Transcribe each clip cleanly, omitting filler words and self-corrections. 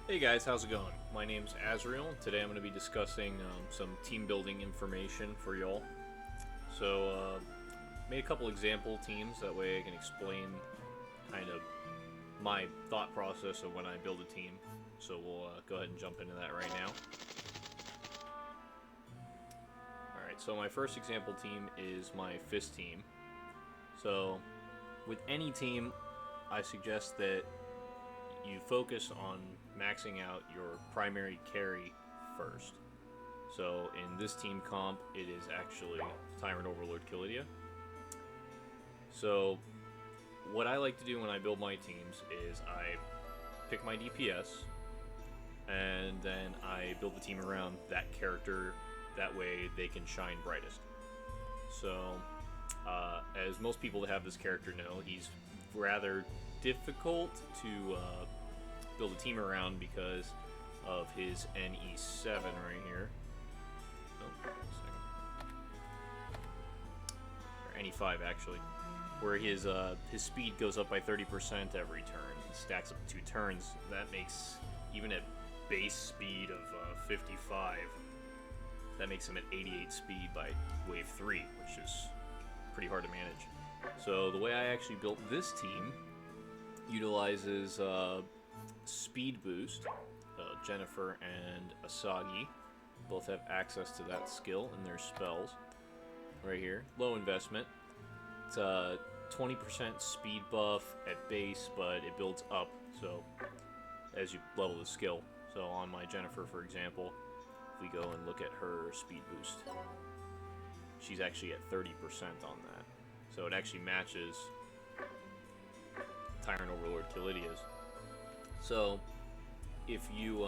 Hey guys, how's it going? My name's Azriel. Today I'm going to be discussing some team building information for y'all. Made a couple example teams, that way I can explain kind of my thought process of when I build a team. So we'll go ahead and jump into that right now. Alright, so my first example team is my fist team. So with any team, I suggest that you focus on maxing out your primary carry first. So in this team comp, it is actually Tyrant Overlord Killidia. So what I like to do when I build my teams is I pick my DPS, and then I build the team around that character. That way they can shine brightest. So as most people that have this character know, he's rather difficult to build a team around because of his NE7 right here. Oh, or NE5 actually, where his speed goes up by 30% every turn. It stacks up 2 turns. That makes, even at base speed of 55, that makes him at 88 speed by wave 3, which is pretty hard to manage. So the way I actually built this team utilizes speed boost. Jennifer and Asagi both have access to that skill in their spells. Right here, low investment. It's a 20% speed buff at base, but it builds up so as you level the skill. So on my Jennifer, for example, if we go and look at her speed boost, she's actually at 30% on that. So it actually matches Tyrant Overlord Killidia's. So if you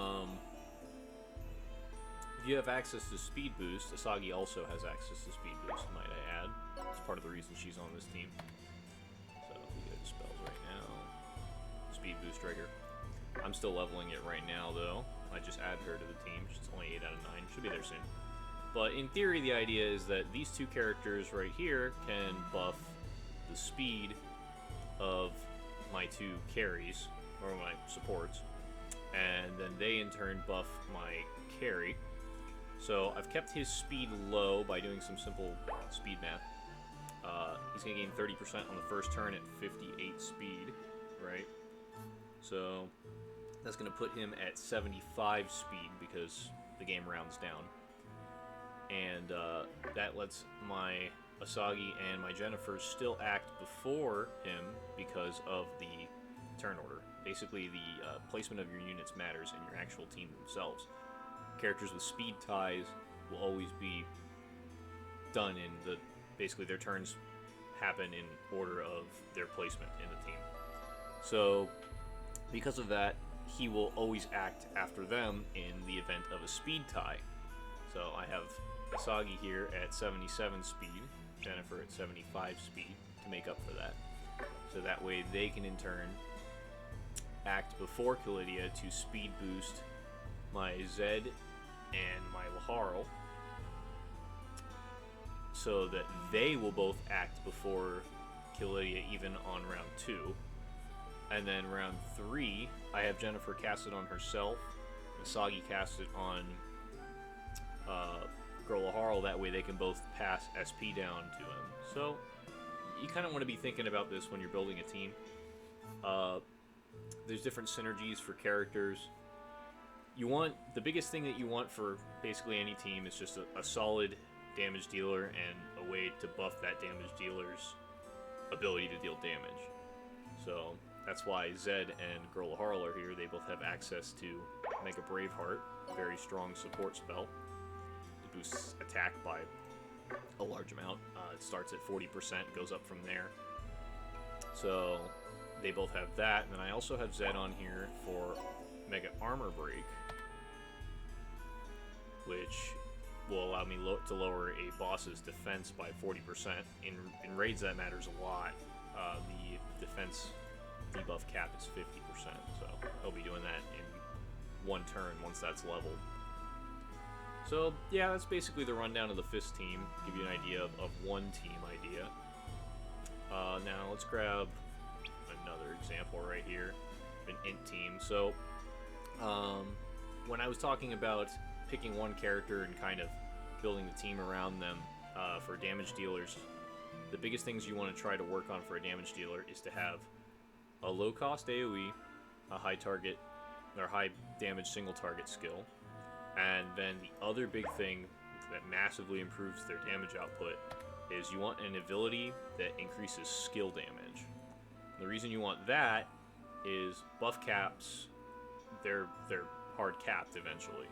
have access to speed boost, Asagi also has access to speed boost, might I add. It's part of the reason she's on this team. So if we go to spells right now, speed boost trigger. I'm still leveling it right now though. I just added her to the team. She's only 8 out of 9. Should be there soon. But in theory, the idea is that these two characters right here can buff the speed of my 2 carries, or my supports, and then they in turn buff my carry. So I've kept his speed low by doing some simple speed math. He's going to gain 30% on the first turn at 58 speed, right? So that's going to put him at 75 speed because the game rounds down. And that lets my Asagi and my Jennifer still act before him because of the turn order. Basically, the placement of your units matters in your actual team themselves. Characters with speed ties will always be done in the... Basically, their turns happen in order of their placement in the team. So, because of that, he will always act after them in the event of a speed tie. So I have Asagi here at 77 speed, Jennifer at 75 speed to make up for that. So that way they can in turn act before Killidia to speed boost my Zed and my Laharl, so that they will both act before Killidia even on round 2. And then round 3, I have Jennifer cast it on herself, Asagi cast it on Girl Laharl, that way they can both pass SP down to him. So you kind of want to be thinking about this when you're building a team. There's different synergies for characters. The biggest thing that you want for basically any team is just a solid damage dealer and a way to buff that damage dealer's ability to deal damage. So that's why Zed and Girl Laharl are here. They both have access to Mega Braveheart, very strong support spell. It boosts attack by a large amount. It starts at 40%, goes up from there. So they both have that, and then I also have Zed on here for Mega Armor Break, which will allow me to lower a boss's defense by 40%. In raids, that matters a lot. The defense debuff cap is 50%, so I'll be doing that in 1 turn once that's leveled. So yeah, that's basically the rundown of the Fist team. Give you an idea of one team idea. Now let's grab another example right here, an int team. So When I was talking about picking one character and kind of building the team around them for damage dealers, the biggest things you want to try to work on for a damage dealer is to have a low cost AoE, a high target or high damage single target skill, and then the other big thing that massively improves their damage output is you want an ability that increases skill damage. The reason you want that is buff caps, they're hard capped eventually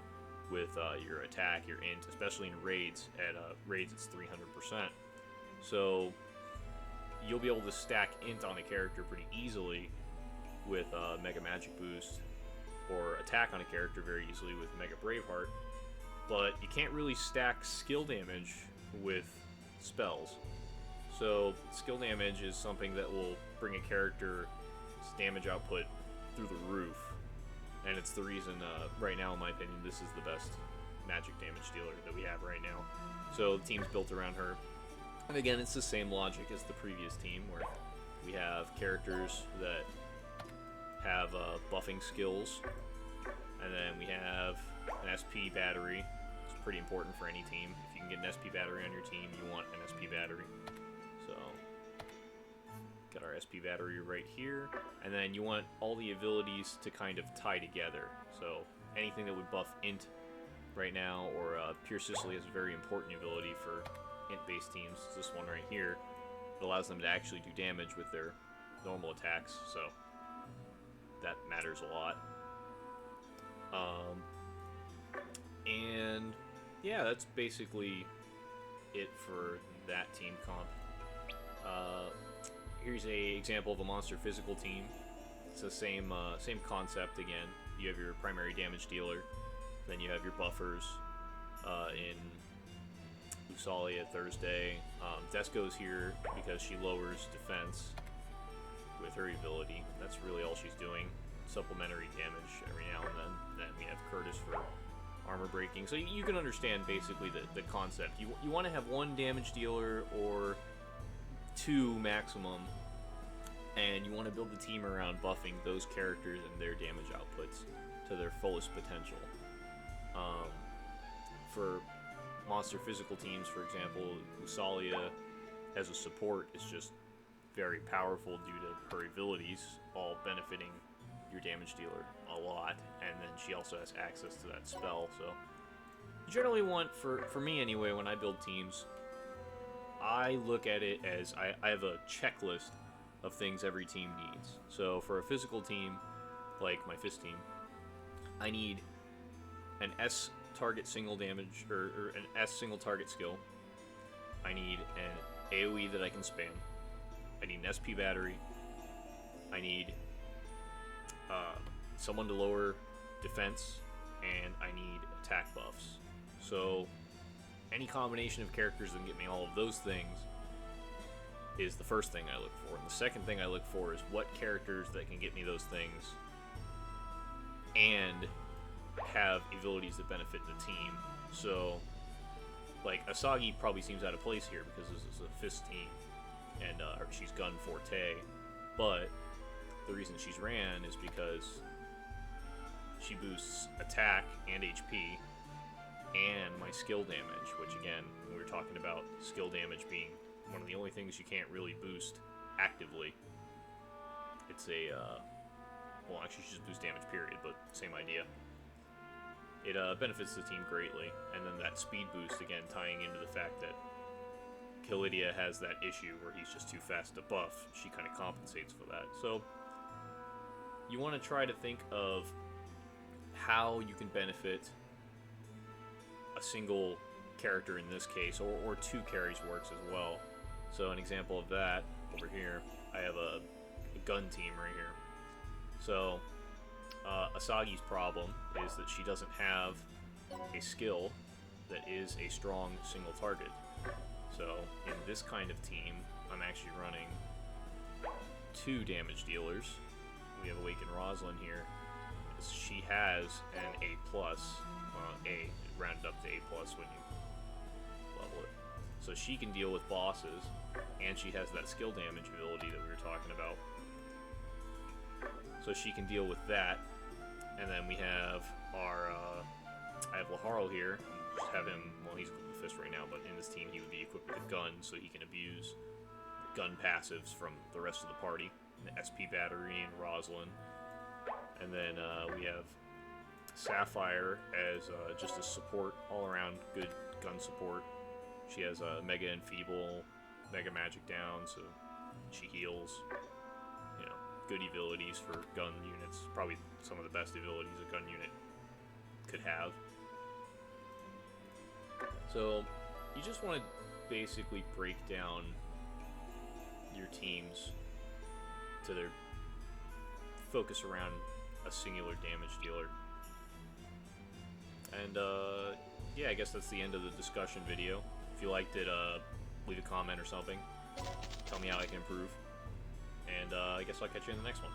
with your attack, your int, especially in raids. At raids it's 300%. So you'll be able to stack int on a character pretty easily with Mega Magic Boost, or attack on a character very easily with Mega Braveheart, but you can't really stack skill damage with spells. So skill damage is something that will bring a character's damage output through the roof, and it's the reason right now, in my opinion, this is the best magic damage dealer that we have right now. So the team's built around her, and again, it's the same logic as the previous team, where we have characters that have buffing skills, and then we have an SP battery. It's pretty important for any team. If you can get an SP battery on your team, you want an SP battery. So, got our SP battery right here, and then you want all the abilities to kind of tie together. So, anything that would buff int right now, or Pure Sicily has a very important ability for int-based teams. It's this one right here. It allows them to actually do damage with their normal attacks, so that matters a lot. And yeah, that's basically it for that team comp. Here's a example of a monster physical team. It's the same concept again. You have your primary damage dealer, then you have your buffers in Lusalia Thursday. Disgaea's here because she lowers defense with her ability. That's really all she's doing. Supplementary damage every now and then. Then we have Curtis for armor breaking. So you can understand basically the concept. You want to have one damage dealer or two maximum, and you want to build the team around buffing those characters and their damage outputs to their fullest potential. For monster physical teams, for example, Lusalia as a support is just very powerful due to her abilities, all benefiting your damage dealer a lot, and then she also has access to that spell. So you generally want, for me anyway, when I build teams, I look at it as I have a checklist of things every team needs. So for a physical team, like my fist team, I need an S target single damage, or an S single target skill. I need an AoE that I can spam. I need an SP battery. I need someone to lower defense, and I need attack buffs. So any combination of characters that can get me all of those things is the first thing I look for. And the second thing I look for is what characters that can get me those things and have abilities that benefit the team. So, like, Asagi probably seems out of place here because this is a fist team, and she's gun forte, but the reason she's ran is because she boosts attack and HP and my skill damage, which again, we were talking about skill damage being one of the only things you can't really boost actively. It's a, well, actually she just boosts damage period, but same idea. It benefits the team greatly, and then that speed boost, again, tying into the fact that Kilidia has that issue where he's just too fast to buff, she kind of compensates for that. So you want to try to think of how you can benefit a single character in this case, or two carries works as well. So an example of that, over here, I have a gun team right here. So Asagi's problem is that she doesn't have a skill that is a strong single target. So in this kind of team, I'm actually running two damage dealers. We have Awakened Rosalind here. She has an A+, A, rounded up to A+ when you level it. So she can deal with bosses, and she has that skill damage ability that we were talking about. So she can deal with that. And then we have Carl here, just have him, well, he's equipped with Fist right now, but in this team he would be equipped with a gun, so he can abuse the gun passives from the rest of the party. The SP Battery and Rosalind. And then we have Sapphire as just a support, all-around good gun support. She has Mega Enfeeble, Mega Magic down, so she heals. You know, good abilities for gun units. Probably some of the best abilities a gun unit could have. So, you just want to basically break down your teams to their focus around a singular damage dealer. And, yeah, I guess that's the end of the discussion video. If you liked it, leave a comment or something. Tell me how I can improve. And, I guess I'll catch you in the next one.